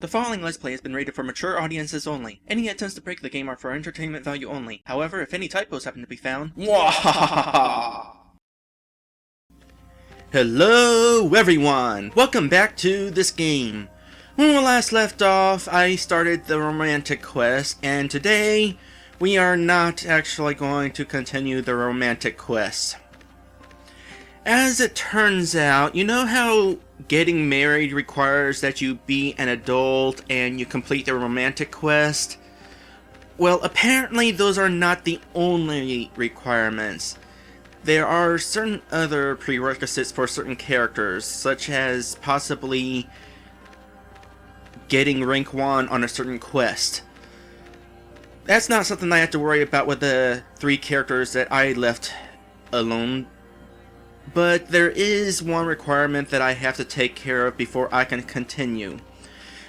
The following Let's Play has been rated for mature audiences only. Any attempts to break the game are for entertainment value only. However, if any typos happen to be found, Hello everyone! Welcome back to this game. When we last left off, I started the romantic quest, and today we are not actually going to continue the romantic quest. As it turns out, you know how getting married requires that you be an adult and you complete the romantic quest? Well, apparently those are not the only requirements. There are certain other prerequisites for certain characters, such as possibly getting rank 1 on a certain quest. That's not something I have to worry about with the 3 characters that I left alone. But there is one requirement that I have to take care of before I can continue.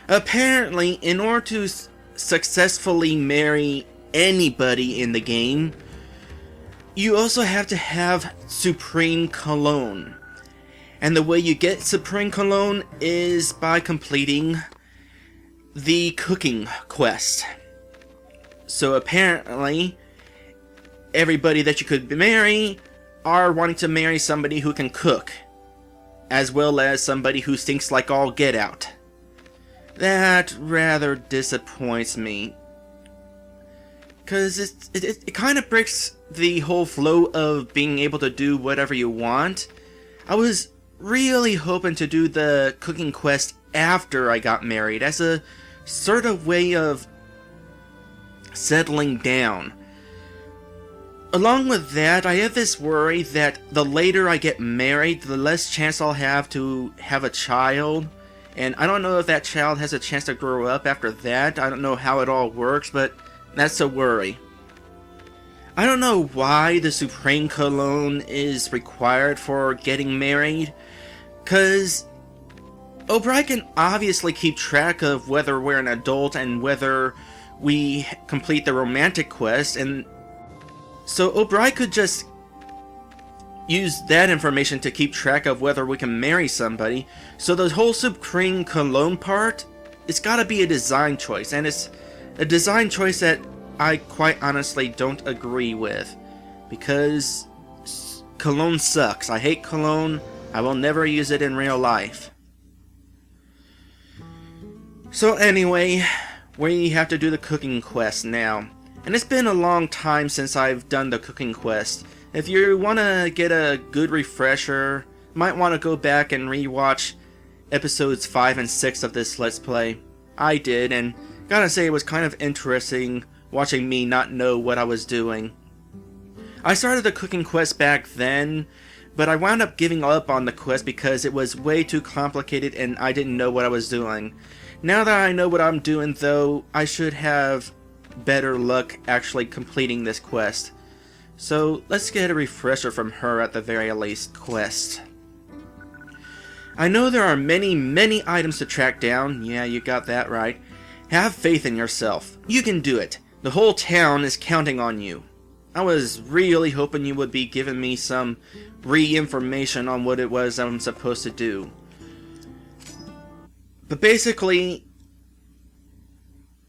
Apparently, in order to successfully marry anybody in the game, you also have to have Supreme Cologne. And the way you get Supreme Cologne is by completing the cooking quest. So apparently, everybody that you could marry are wanting to marry somebody who can cook, as well as somebody who stinks like all get out. That rather disappoints me, because it kind of breaks the whole flow of being able to do whatever you want. I was really hoping to do the cooking quest after I got married, as a sort of way of settling down. Along with that, I have this worry that the later I get married, the less chance I'll have to have a child. And I don't know if that child has a chance to grow up after that. I don't know how it all works, but that's a worry. I don't know why the Supreme Cologne is required for getting married, because O'Brien can obviously keep track of whether we're an adult and whether we complete the romantic quest, and so O'Brien could just use that information to keep track of whether we can marry somebody. So the whole Supreme Cologne part, it's gotta be a design choice, and it's a design choice that I quite honestly don't agree with, because cologne sucks. I hate cologne. I will never use it in real life. So anyway, we have to do the cooking quest now. And it's been a long time since I've done the cooking quest. If you want to get a good refresher, you might want to go back and rewatch episodes 5 and 6 of this Let's Play. I did, and gotta say it was kind of interesting watching me not know what I was doing. I started the cooking quest back then, but I wound up giving up on the quest because it was way too complicated and I didn't know what I was doing. Now that I know what I'm doing though, I should have better luck actually completing this quest. So let's get a refresher from her at the very least quest. I know there are many items to track down. Yeah, you got that right. Have faith in yourself. You can do it. The whole town is counting on you. I was really hoping you would be giving me some re-information on what it was I'm supposed to do. But basically,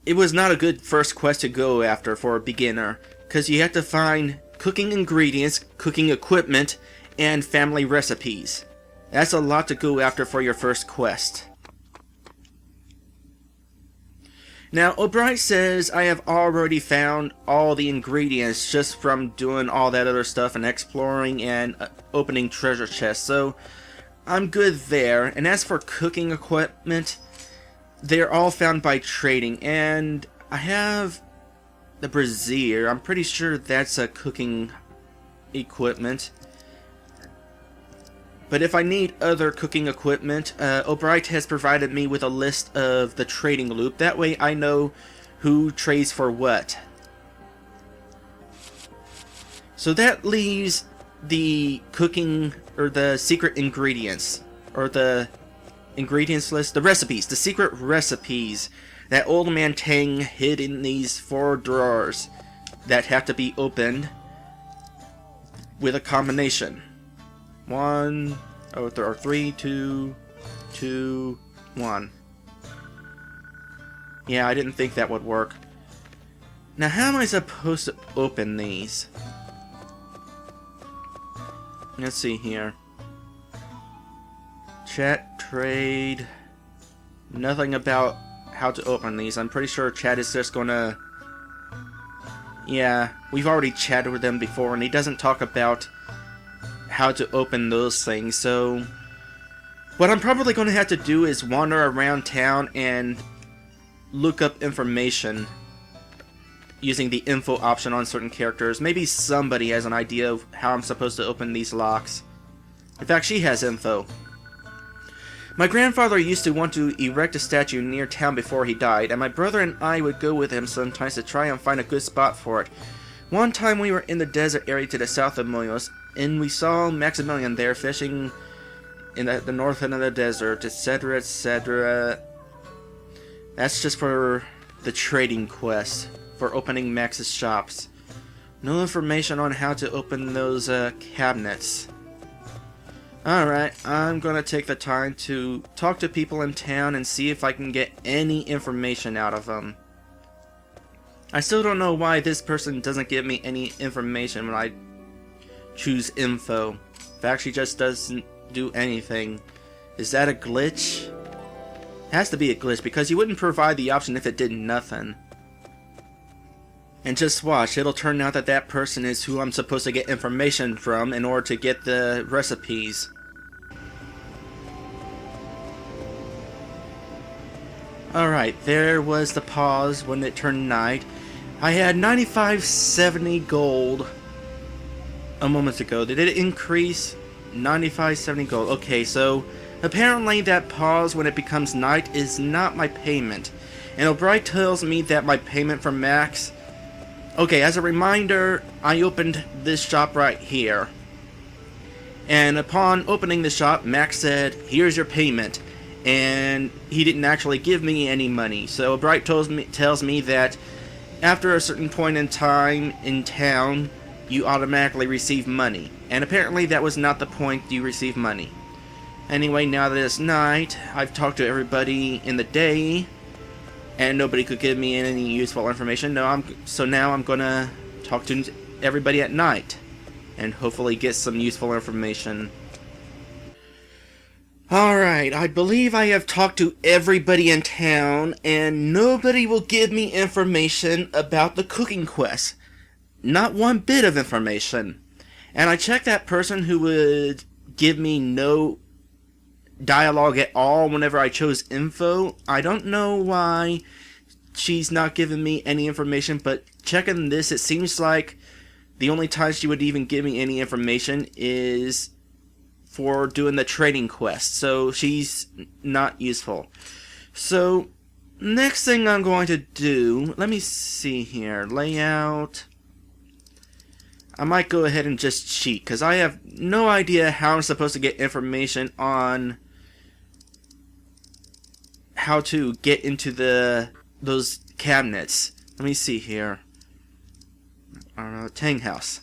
it was not a good first quest to go after for a beginner, because you have to find cooking ingredients, cooking equipment, and family recipes. That's a lot to go after for your first quest. Now, O'Brien says I have already found all the ingredients just from doing all that other stuff and exploring and opening treasure chests, so I'm good there. And as for cooking equipment, they're all found by trading, and I have the brazier. I'm pretty sure that's a cooking equipment. But if I need other cooking equipment, O'Brien has provided me with a list of the trading loop. That way I know who trades for what. So that leaves the cooking, or the secret ingredients, or the ingredients list, the recipes, the secret recipes that Old Man Tang hid in these 4 drawers that have to be opened with a combination. 3, 2, 2, 1. Yeah, I didn't think that would work. Now, how am I supposed to open these? Let's see here. Chat, trade. Nothing about how to open these. I'm pretty sure chat is just gonna... Yeah, we've already chatted with him before, and he doesn't talk about how to open those things, so... What I'm probably going to have to do is wander around town and look up information using the info option on certain characters. Maybe somebody has an idea of how I'm supposed to open these locks. In fact, she has info. My grandfather used to want to erect a statue near town before he died, and my brother and I would go with him sometimes to try and find a good spot for it. One time we were in the desert area to the south of Moyos, and we saw Maximilian there fishing in the north end of the desert, etc., etc. That's just for the trading quest, for opening Max's shops. No information on how to open those cabinets. Alright, I'm gonna take the time to talk to people in town and see if I can get any information out of them. I still don't know why this person doesn't give me any information when I choose info. In fact, she just doesn't do anything. Is that a glitch? It has to be a glitch, because you wouldn't provide the option if it did nothing. And just watch, it'll turn out that that person is who I'm supposed to get information from in order to get the recipes. Alright, there was the pause when it turned night. I had 9570 gold a moment ago. Did it increase? 9570 gold. Okay, so apparently that pause when it becomes night is not my payment. And O'Brien tells me that my payment from Max... Okay, as a reminder, I opened this shop right here. And upon opening the shop, Max said, "Here's your payment." And he didn't actually give me any money. So O'Brien tells me that after a certain point in time in town, you automatically receive money. And apparently that was not the point you receive money. Anyway, now that it's night, I've talked to everybody in the day, and nobody could give me any useful information. So now I'm gonna talk to everybody at night, and hopefully get some useful information. Alright, I believe I have talked to everybody in town, and nobody will give me information about the cooking quest. Not one bit of information. And I checked that person who would give me no dialogue at all whenever I chose info. I don't know why she's not giving me any information, but checking this, it seems like the only time she would even give me any information is for doing the trading quest. So she's not useful. So next thing I'm going to do, let me see here, layout. I might go ahead and just cheat, because I have no idea how I'm supposed to get information on how to get into those cabinets. Let me see here. Tang House.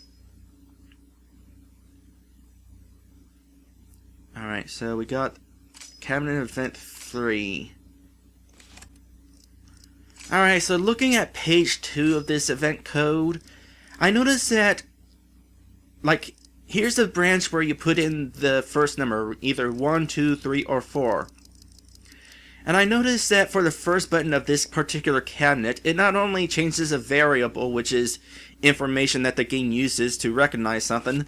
Alright, so we got cabinet event 3. Alright, so looking at page 2 of this event code, I noticed that, like, here's the branch where you put in the first number, either 1, 2, 3, or 4. And I noticed that for the first button of this particular cabinet, it not only changes a variable, which is information that the game uses to recognize something,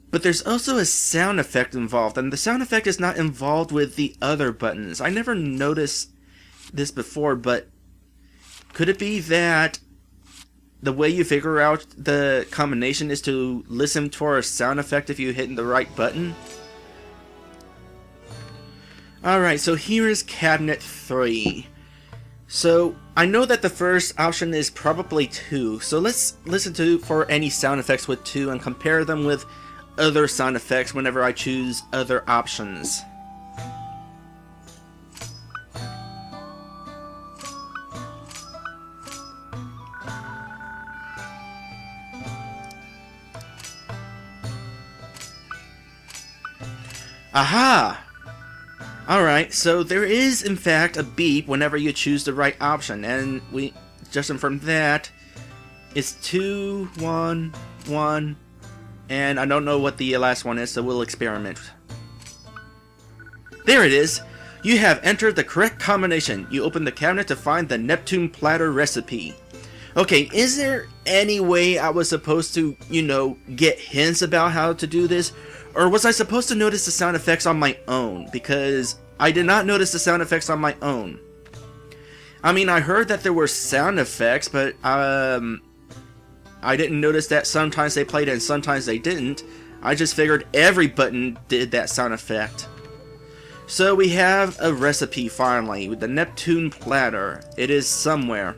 but there's also a sound effect involved, and the sound effect is not involved with the other buttons. I never noticed this before, but could it be that the way you figure out the combination is to listen for a sound effect if you hit the right button? Alright, so here is cabinet 3. So I know that the first option is probably 2, so let's listen for any sound effects with 2 and compare them with other sound effects whenever I choose other options. Aha! Alright, so there is in fact a beep whenever you choose the right option, and we just from that, it's 2, 1, 1, and I don't know what the last one is, so we'll experiment. There it is! You have entered the correct combination. You open the cabinet to find the Neptune Platter recipe. Okay, is there any way I was supposed to, get hints about how to do this? Or was I supposed to notice the sound effects on my own? Because I did not notice the sound effects on my own. I mean, I heard that there were sound effects, but I didn't notice that sometimes they played and sometimes they didn't. I just figured every button did that sound effect. So we have a recipe finally with the Neptune Platter. It is somewhere.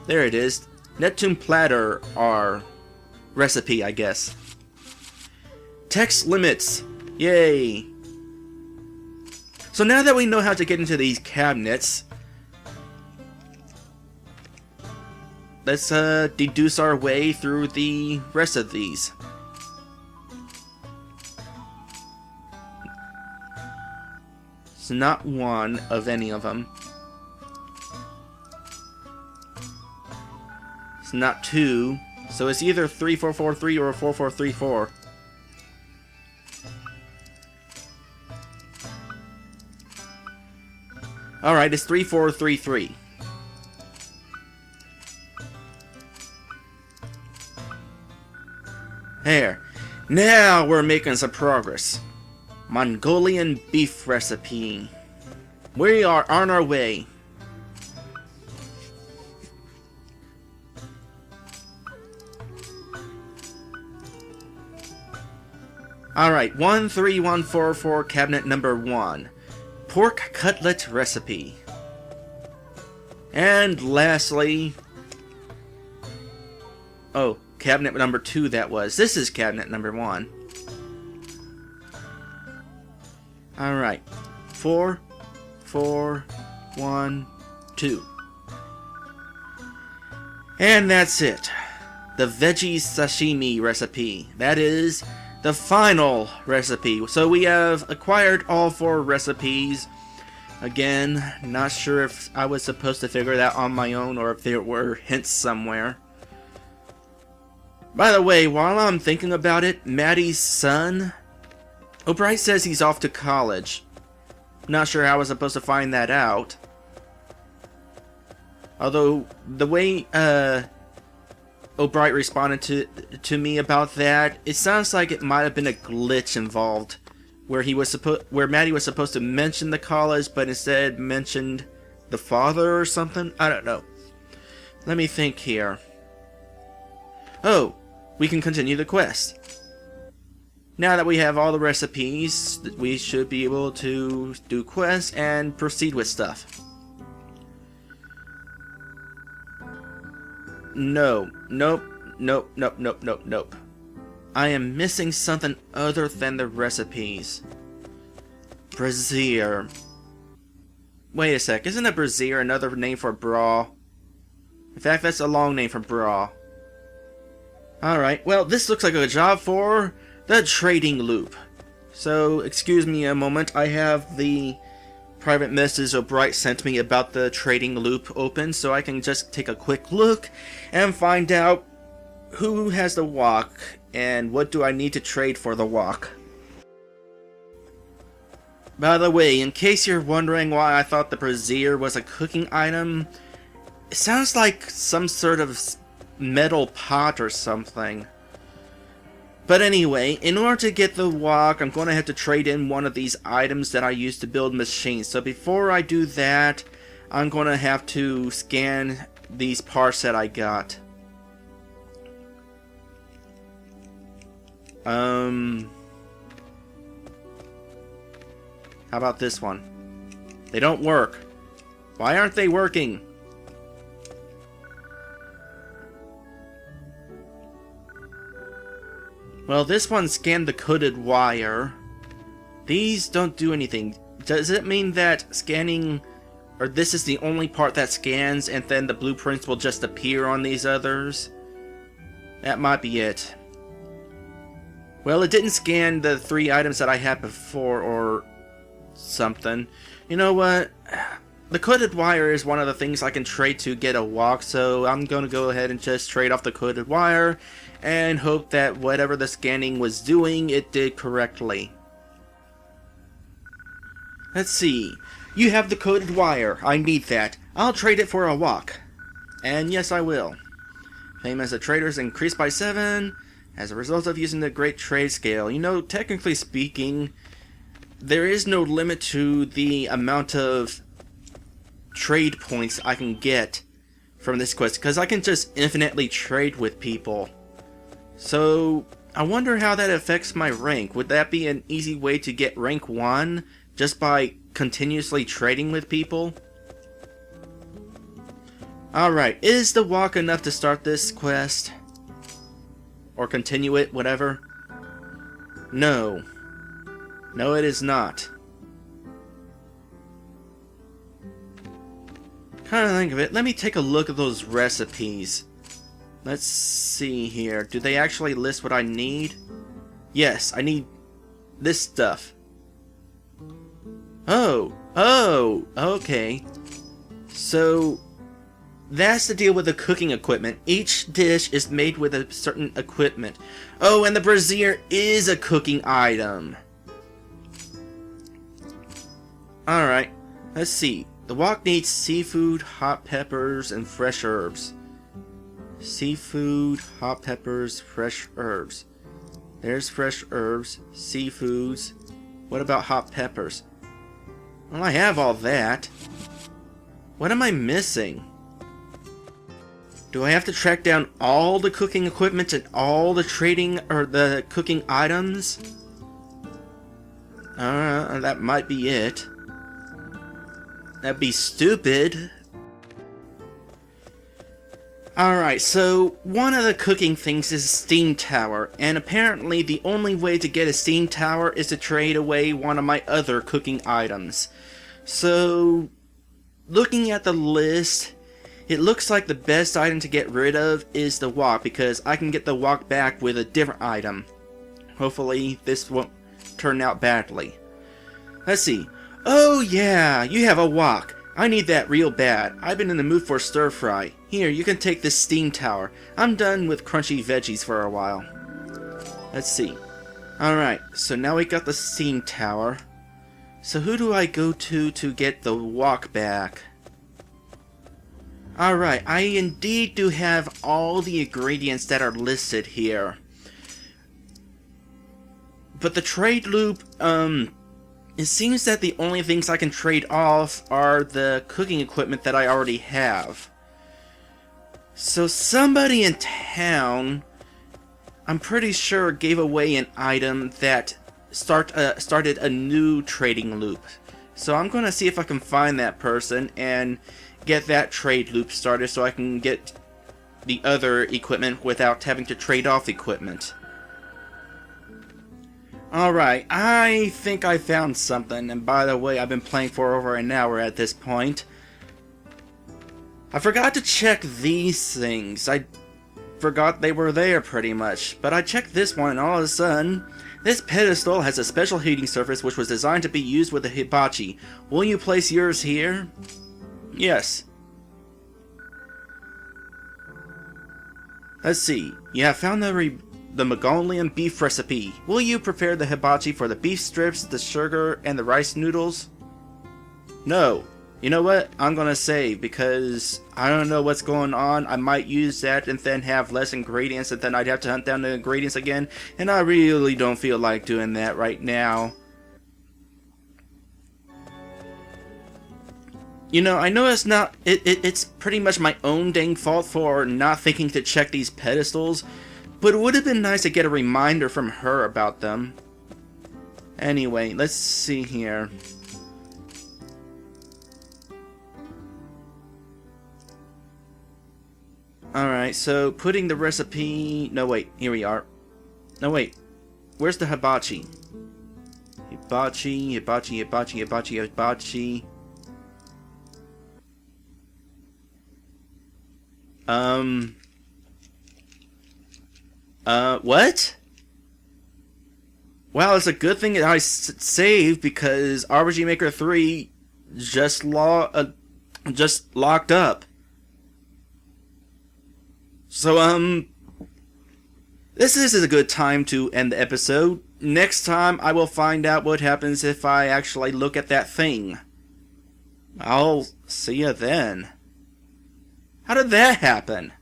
There it is. Neptune Platter, our recipe, I guess. Text limits. Yay. So now that we know how to get into these cabinets, let's deduce our way through the rest of these. It's not one of any of them. It's not 2, so it's either 3443 or 4434. Alright, it's 3433. There. Now we're making some progress. Mongolian beef recipe. We are on our way. Alright, 13144 cabinet number 1. Pork cutlet recipe. And lastly... oh, cabinet number 2 that was. This is cabinet number 1. Alright. 4, 4, 1, 2. And that's it. The Veggie Sashimi recipe. That is the final recipe. So we have acquired all 4 recipes. Again, not sure if I was supposed to figure that on my own or if there were hints somewhere. By the way, while I'm thinking about it, Maddie's son, O'Bright says he's off to college. Not sure how I was supposed to find that out. Although, the way O'Bright responded to me about that, it sounds like it might have been a glitch involved, where Maddie was supposed to mention the college, but instead mentioned the father or something. I don't know. Let me think here. Oh, we can continue the quest. Now that we have all the recipes, we should be able to do quests and proceed with stuff. No. Nope. Nope. Nope. Nope. Nope. Nope. I am missing something other than the recipes. Brazier. Wait a sec. Isn't a brazier another name for bra? In fact, that's a long name for bra. Alright. Well, this looks like a job for the trading loop. So, excuse me a moment. I have the private message O'Bright sent me about the trading loop open, so I can just take a quick look and find out who has the wok and what do I need to trade for the wok. By the way, in case you're wondering why I thought the brazier was a cooking item, it sounds like some sort of metal pot or something. But anyway, in order to get the wok, I'm going to have to trade in one of these items that I use to build machines. So before I do that, I'm going to have to scan these parts that I got. How about this one? They don't work. Why aren't they working? Well, this one scanned the coded wire. These don't do anything. Does it mean that scanning, or this is the only part that scans and then the blueprints will just appear on these others? That might be it. Well, it didn't scan the 3 items that I had before, or something. You know what? The coated wire is one of the things I can trade to get a walk, so I'm going to go ahead and just trade off the coated wire and hope that whatever the scanning was doing, it did correctly. Let's see. You have the coated wire. I need that. I'll trade it for a walk. And yes, I will. Fame as a trader is increased by 7 as a result of using the Great Trade Scale. You know, technically speaking, there is no limit to the amount of trade points I can get from this quest, because I can just infinitely trade with people. So, I wonder how that affects my rank. Would that be an easy way to get rank 1 just by continuously trading with people? Alright, is the walk enough to start this quest? Or continue it, whatever? No. No, it is not. Kind of think of it, let me take a look at those recipes. Let's see here. Do they actually list what I need? Yes, I need this stuff. Oh, okay. So, that's the deal with the cooking equipment. Each dish is made with a certain equipment. Oh, and the brazier is a cooking item. Alright, let's see. The wok needs seafood, hot peppers, and fresh herbs. Seafood, hot peppers, fresh herbs. There's fresh herbs, seafoods. What about hot peppers? Well, I have all that. What am I missing? Do I have to track down all the cooking equipment and all the trading or the cooking items? That might be it. That'd be stupid. Alright, so one of the cooking things is a steam tower, and apparently the only way to get a steam tower is to trade away one of my other cooking items. So, looking at the list, it looks like the best item to get rid of is the wok, because I can get the wok back with a different item. Hopefully this won't turn out badly. Let's see. Oh yeah, you have a wok. I need that real bad. I've been in the mood for stir fry. Here, you can take this steam tower. I'm done with crunchy veggies for a while. Let's see. Alright, so now we got the steam tower. So who do I go to get the wok back? Alright, I indeed do have all the ingredients that are listed here. But the trade loop, it seems that the only things I can trade off are the cooking equipment that I already have. So somebody in town, I'm pretty sure, gave away an item that started a new trading loop. So I'm going to see if I can find that person and get that trade loop started so I can get the other equipment without having to trade off equipment. Alright, I think I found something, and by the way, I've been playing for over an hour at this point. I forgot to check these things. I forgot they were there pretty much, but I checked this one and all of a sudden, this pedestal has a special heating surface which was designed to be used with a hibachi. Will you place yours here? Yes. Let's see. You have found the Mongolian beef recipe. Will you prepare the hibachi for the beef strips, the sugar, and the rice noodles? No. You know what? I'm gonna save because I don't know what's going on. I might use that and then have less ingredients, and then I'd have to hunt down the ingredients again, and I really don't feel like doing that right now. You know, I know it's not... It's pretty much my own dang fault for not thinking to check these pedestals, but it would have been nice to get a reminder from her about them. Anyway, let's see here. Alright, so putting the recipe... No, wait, here we are. No, wait. Where's the hibachi? Hibachi, hibachi, hibachi, hibachi, hibachi. What? Well, it's a good thing that I saved, because RPG Maker 3 just locked up. So, this is a good time to end the episode. Next time, I will find out what happens if I actually look at that thing. I'll see you then. How did that happen?